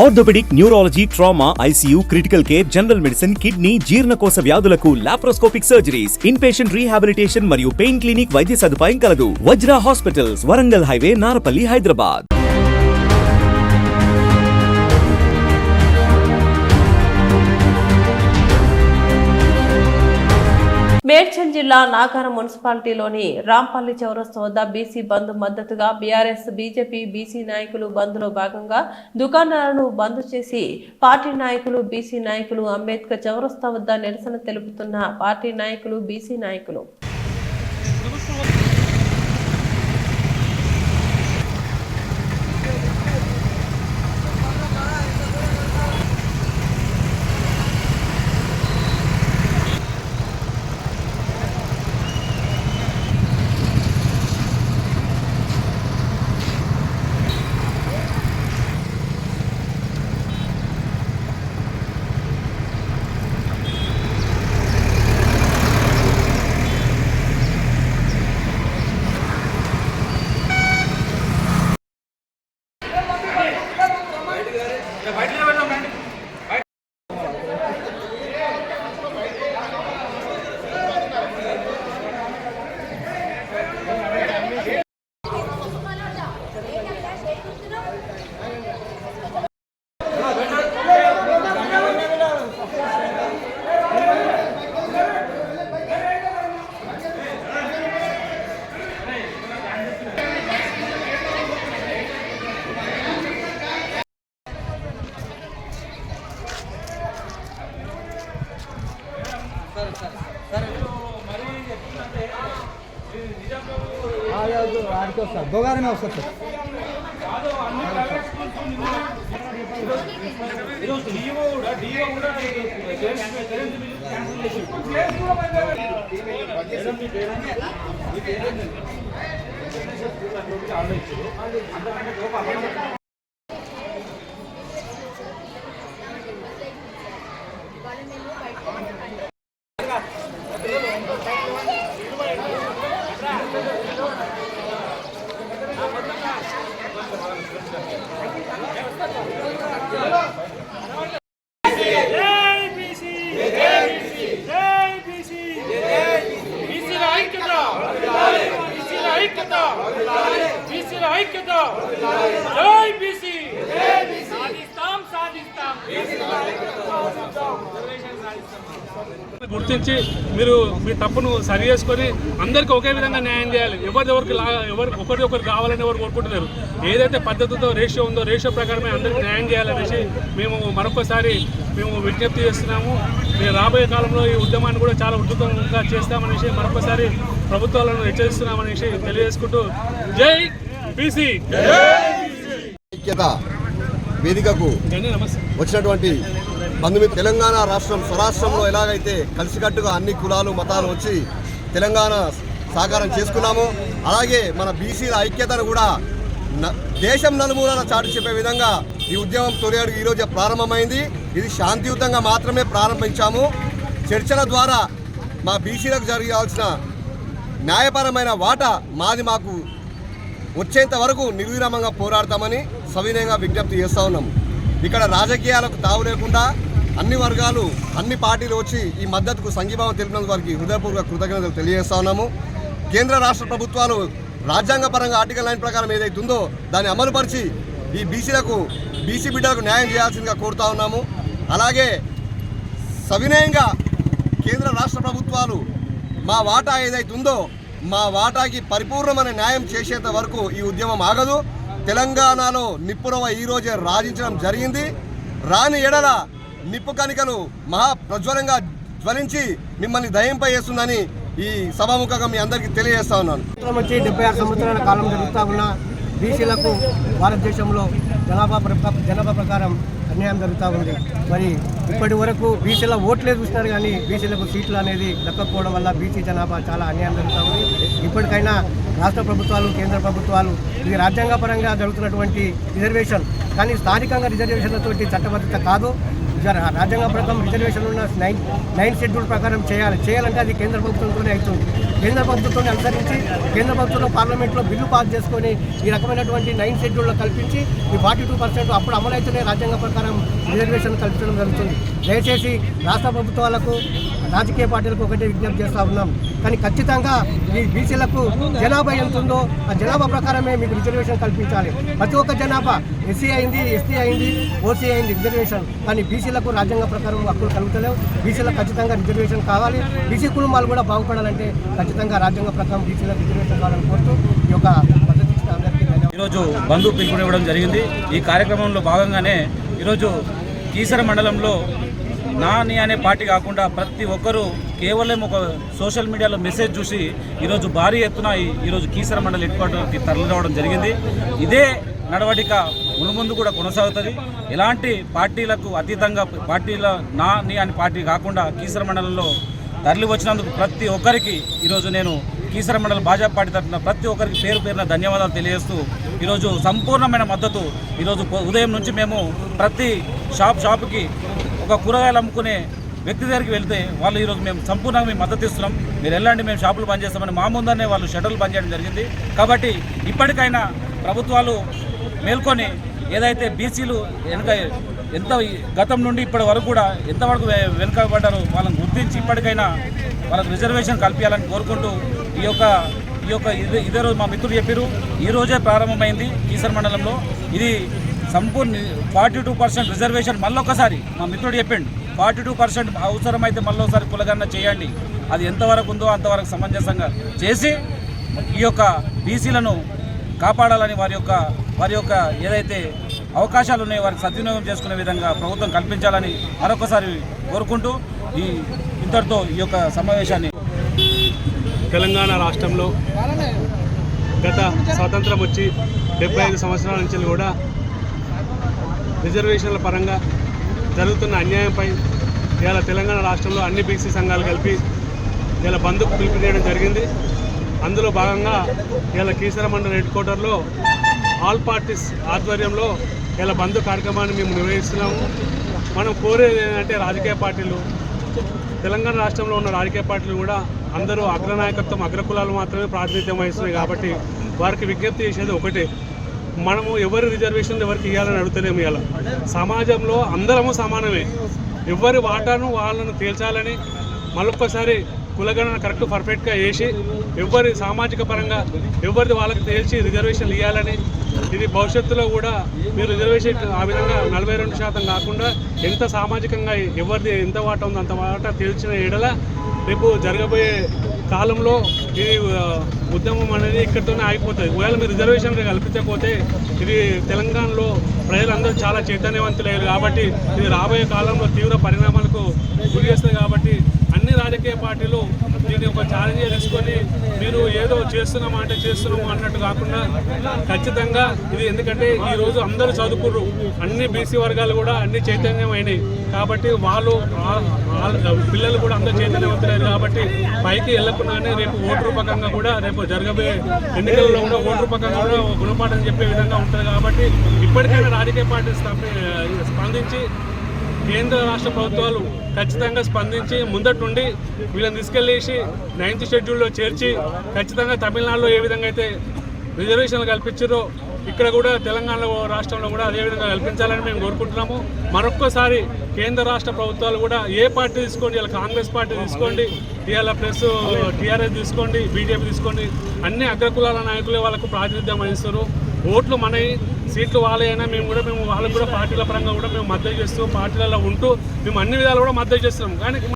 Orthopaedic, neurology, trauma, ICU, critical care, general medicine, kidney, జీర్ణకోశ వ్యాధులకు laparoscopic surgeries, in patient rehabilitation మరియు pain clinic వైద్య సదుపాయం కలదు. Vajra hospitals, Warangal highway, Narapalli, Hyderabad. మేడ్చల్ జిల్లా నాగారం మున్సిపాలిటీలోని రాంపల్లి చౌరస్తా వద్ద బీసీ బంద్ మద్దతుగా బీఆర్ఎస్, బీజేపీ బీసీ నాయకులు బంద్లో భాగంగా దుకాణాలను బంద్ చేసి పార్టీ నాయకులు, బీసీ నాయకులు అంబేద్కర్ చౌరస్తా వద్ద నిరసన తెలుపుతున్న పార్టీ నాయకులు, బీసీ నాయకులు दोगाने वस्तु గుర్తించి మీరు మీ తప్పును సరి చేసుకొని అందరికీ ఒకే విధంగా న్యాయం చేయాలి. ఒకరికి కావాలని ఎవరు కోరుకుంటున్నారు. ఏదైతే పద్ధతితో రేషియో ఉందో రేషియో ప్రకారమే అందరికీ న్యాయం చేయాలనేసి మేము మరొకసారి విజ్ఞప్తి చేస్తున్నాము. మేము రాబోయే కాలంలో ఈ ఉద్యమాన్ని కూడా చాలా ఉధృతంగా చేస్తామనేసి మరొకసారి ప్రభుత్వాలను హెచ్చరిస్తున్నామనేసి తెలియజేసుకుంటూ జై బీసీ ఐక్యత వేదికకు వచ్చినటువంటి బంధుమిత్రులు, తెలంగాణ రాష్ట్రం స్వరాష్ట్రంలో ఎలాగైతే కలిసికట్టుగా అన్ని కులాలు మతాలు వచ్చి తెలంగాణ సాకారం చేసుకున్నామో అలాగే మన బీసీల ఐక్యతను కూడా దేశం నలుమూలన చాటి చెప్పే విధంగా ఈ ఉద్యమం తొలి అడుగు ఈరోజు ప్రారంభమైంది. ఇది శాంతియుతంగా మాత్రమే ప్రారంభించాము. చర్చల ద్వారా మా బీసీలకు జరగాల్సిన న్యాయపరమైన వాటా మాకు వచ్చేంత వరకు నిర్విరామంగా పోరాడతామని సవినయంగా విజ్ఞప్తి చేస్తూ ఉన్నాము. ఇక్కడ రాజకీయాలకు తావు లేకుండా అన్ని వర్గాలు, అన్ని పార్టీలు వచ్చి ఈ మద్దతుకు సంఘీభావం తెలిపినందుకు వారికి హృదయపూర్వక కృతజ్ఞతలు తెలియజేస్తా ఉన్నాము. కేంద్ర రాష్ట్ర ప్రభుత్వాలు రాజ్యాంగపరంగా ఆర్టికల్ 9 ప్రకారం ఏదైతే ఉందో దాన్ని అమలుపరిచి ఈ బీసీ బిడ్డలకు న్యాయం చేయాల్సిందిగా కోరుతా ఉన్నాము. అలాగే సవినయంగా కేంద్ర రాష్ట్ర ప్రభుత్వాలు మా వాటా ఏదైతే ఉందో మా వాటాకి పరిపూర్ణమైన న్యాయం చేసేంత వరకు ఈ ఉద్యమం ఆగదు. తెలంగాణలో నిప్పురవ ఈరోజే రాజించడం జరిగింది. రాని ఎడల నిప్పు కణికలు మహా ప్రజ్వలంగా జ్వలించి మిమ్మల్ని దయింపై చేస్తుందని ఈ సభాముఖంగా మీ అందరికీ తెలియజేస్తా ఉన్నాను. 76 సంవత్సరాల కాలం జరుగుతూ ఉన్న బీసీలకు భారతదేశంలో జనాభా ప్రకారం అన్యాయం జరుగుతూ ఉంది. మరి ఇప్పటి వరకు బీసీల ఓట్లే చూస్తున్నారు కానీ బీసీలకు సీట్లు అనేది దక్కకపోవడం వల్ల బీసీ జనాభా చాలా అన్యాయం జరుగుతూ ఉంది. ఇప్పటికైనా రాష్ట్ర ప్రభుత్వాలు, కేంద్ర ప్రభుత్వాలు ఇది రాజ్యాంగపరంగా జరుగుతున్నటువంటి రిజర్వేషన్ కానీ స్థానికంగా రిజర్వేషన్లతో చట్టబద్ధత కాదు. రాజ్యాంగ ప్రకారం రిజర్వేషన్ ఉన్న నైన్ షెడ్యూల్ ప్రకారం చేయాలంటే అది కేంద్ర ప్రభుత్వంతోనే అవుతుంది. కేంద్ర ప్రభుత్వంతోనే అనుసరించి కేంద్ర ప్రభుత్వంలో పార్లమెంట్లో బిల్లు పాస్ చేసుకొని ఈ రకమైనటువంటి 9 షెడ్యూల్లో కల్పించి ఈ 42% అప్పుడు అమలైతేనే రాజ్యాంగ ప్రకారం రిజర్వేషన్ కల్పించడం జరుగుతుంది. దయచేసి రాష్ట్ర ప్రభుత్వాలకు రాజకీయ పార్టీలకు ఒకటే విజ్ఞప్తి చేస్తూ ఉన్నాం. కానీ ఖచ్చితంగా ఈ బీసీలకు జనాభా ఎంత ఉందో ఆ జనాభా ప్రకారమే మీకు రిజర్వేషన్ కల్పించాలి. ప్రతి ఒక్క జనాభా ఎస్సీ అయింది, ఎస్టీ అయింది, ఓసీ అయింది రిజర్వేషన్. కానీ బీసీలకు రాజ్యాంగ ప్రకారం హక్కులు కలుగుతలేవు. బీసీలకు ఖచ్చితంగా రిజర్వేషన్ కావాలి. బీసీ కుటుంబాలు కూడా బాగుపడాలంటే ఖచ్చితంగా రాజ్యాంగ ప్రకారం బీసీలకు రిజర్వేషన్ కావాలని కోరుతూ ఈ యొక్క పద్ధతి ఇచ్చిన అందరికీ ధన్యవాదాలు. ఈరోజు బంధు పిలుపునివ్వడం జరిగింది. ఈ కార్యక్రమంలో భాగంగానే ఈరోజు కీసర మండలంలో నాని అనే పార్టీ కాకుండా ప్రతి ఒక్కరూ కేవలం ఒక సోషల్ మీడియాలో మెసేజ్ చూసి ఈరోజు భారీ ఎత్తున ఈరోజు కీసర మండల హెడ్ క్వార్టర్కి తరలి రావడం జరిగింది. ఇదే నడవడిక మునుముందు కూడా కొనసాగుతుంది. ఎలాంటి పార్టీలకు అతీతంగా పార్టీల నాని అనే పార్టీ కాకుండా కీసర మండలంలో తరలి వచ్చినందుకు ప్రతి ఒక్కరికి ఈరోజు నేను కీసర మండల భాజపా పార్టీ తరఫున ప్రతి ఒక్కరికి పేరు పేరున ధన్యవాదాలు తెలియజేస్తూ ఈరోజు సంపూర్ణమైన మద్దతు ఈరోజు ఉదయం నుంచి మేము ప్రతి షాపుకి ఒక కూరగాయలు అమ్ముకునే వ్యక్తి దగ్గరికి వెళ్తే వాళ్ళు ఈరోజు మేము సంపూర్ణంగా మేము మద్దతు ఇస్తున్నాం, మీరు వెళ్ళండి మేము షాపులు బంద్ చేస్తామని మా ముందరనే వాళ్ళు షటర్లు బంద్ చేయడం జరిగింది. కాబట్టి ఇప్పటికైనా ప్రభుత్వాలు మేల్కొని ఏదైతే బీసీలు ఎంత గతం నుండి ఇప్పటి వరకు కూడా ఎంతవరకు వెనుకబడ్డారో వాళ్ళని గుర్తించి ఇప్పటికైనా వాళ్ళకు రిజర్వేషన్ కల్పించాలని కోరుకుంటూ ఈ యొక్క ఇదే రోజు మా మిత్రులు చెప్పారు, ఈ రోజే ప్రారంభమైంది కీసర మండలంలో. ఇది సంపూర్ణ 42% రిజర్వేషన్ మళ్ళొకసారి మా మిత్రుడు చెప్పిండు, 42% అవసరమైతే మళ్ళొకసారి కులగణన చేయండి. అది ఎంతవరకు ఉందో అంతవరకు సమంజసంగా చేసి ఈ యొక్క బీసీలను కాపాడాలని వారి యొక్క ఏదైతే అవకాశాలు ఉన్నాయో వారికి సద్వినియోగం చేసుకునే విధంగా ప్రభుత్వం కల్పించాలని మరొకసారి కోరుకుంటూ ఇంతటితో ఈ యొక్క సమావేశాన్ని తెలంగాణ రాష్ట్రంలో గత స్వాతంత్రం వచ్చి 75 సంవత్సరాల నుంచి కూడా రిజర్వేషన్ల పరంగా జరుగుతున్న అన్యాయంపై ఇవాళ తెలంగాణ రాష్ట్రంలో అన్ని బీసీ సంఘాలు కలిపి ఇవాళ బంద్కు పిలుపునియడం జరిగింది. అందులో భాగంగా ఇవాళ కీసర మండల హెడ్ క్వార్టర్లో ఆల్ పార్టీస్ ఆధ్వర్యంలో ఇలా బంద్ కార్యక్రమాన్ని మేము నిర్వహిస్తున్నాము. మనం కోరేది ఏంటంటే రాజకీయ పార్టీలు, తెలంగాణ రాష్ట్రంలో ఉన్న రాజకీయ పార్టీలు కూడా అందరూ అగ్రనాయకత్వం అగ్రకులాలు మాత్రమే ప్రాతినిధ్యం వహిస్తున్నాయి. కాబట్టి వారికి విజ్ఞప్తి చేసేది ఒకటే, మనము ఎవరి రిజర్వేషన్లు ఎవరికి ఇవ్వాలని అడుగుతలేము. ఇవాళ సమాజంలో అందరము సమానమే, ఎవరి వాటాను వాళ్ళను తేల్చాలని మళ్ళొక్కసారి కులగణన కరెక్ట్ పర్ఫెక్ట్గా వేసి ఎవరి సామాజిక పరంగా ఎవరిది వాళ్ళకి తేల్చి రిజర్వేషన్లు ఇవ్వాలని, ఇది భవిష్యత్తులో కూడా మీరు రిజర్వేషన్ ఆ విధంగా 42% కాకుండా ఎంత సామాజికంగా ఎవరిది ఎంత వాటా ఉందో అంత వాటా తేల్చిన ఎడల రేపు జరగబోయే కాలంలో ఇది ఉద్యమం అనేది ఇక్కడితోనే ఆగిపోతుంది. ఒకవేళ మీరు రిజర్వేషన్ కల్పించకపోతే ఇది తెలంగాణలో ప్రజలందరూ చాలా చైతన్యవంతులయ్యారు. కాబట్టి ఇది రాబోయే కాలంలో తీవ్ర పరిణామాలకు గురి చేస్తుంది. కాబట్టి అన్ని రాజకీయ పార్టీలు దీన్ని ఒక ఛాలెంజ్ తీసుకొని మీరు ఏదో చేస్తున్నాము అన్నట్టు కాకుండా ఖచ్చితంగా ఇది, ఎందుకంటే ఈరోజు అందరూ చదువుకుర్రు, అన్ని బీసీ వర్గాలు కూడా అన్ని చైతన్యం అయినాయి. కాబట్టి వాళ్ళు పిల్లలు కూడా అందరూ చైతన్యవంతులయ్యారు. కాబట్టి పైకి వెళ్ళకుండానే రేపు ఓటు రూపకంగా కూడా రేపు జరగబోయే ఎన్నికల్లో కూడా ఓటు రూపకంగా కూడా గుణపాఠం చెప్పే విధంగా ఉంటుంది. కాబట్టి ఇప్పటికైనా రాజకీయ పార్టీ స్పందించి కేంద్ర రాష్ట్ర ప్రభుత్వాలు ఖచ్చితంగా స్పందించి ముందటుండి వీళ్ళని తీసుకెళ్ళేసి 9th షెడ్యూల్లో చేర్చి ఖచ్చితంగా తమిళనాడులో ఏ విధంగా అయితే రిజర్వేషన్లు కల్పించారో ఇక్కడ కూడా తెలంగాణ రాష్ట్రంలో కూడా అదేవిధంగా కల్పించాలని మేము కోరుకుంటున్నాము. మరొక్కసారి కేంద్ర రాష్ట్ర ప్రభుత్వాలు కూడా ఏ పార్టీ తీసుకోండి, ఇలా కాంగ్రెస్ పార్టీ తీసుకోండి, ఇవాళ ప్లస్ టీఆర్ఎస్ తీసుకోండి, బీజేపీ తీసుకోండి, అన్ని అగ్రకులాల నాయకులే వాళ్ళకు ప్రాతినిధ్యం వహిస్తారు. ఓట్లు మనవి, సీట్లు వాళ్ళైనా మేము వాళ్ళకు కూడా పార్టీల పరంగా కూడా మేము మద్దతు చేస్తూ పార్టీలలో ఉంటూ మేము అన్ని విధాలు కూడా మద్దతు చేస్తున్నాం. కానీ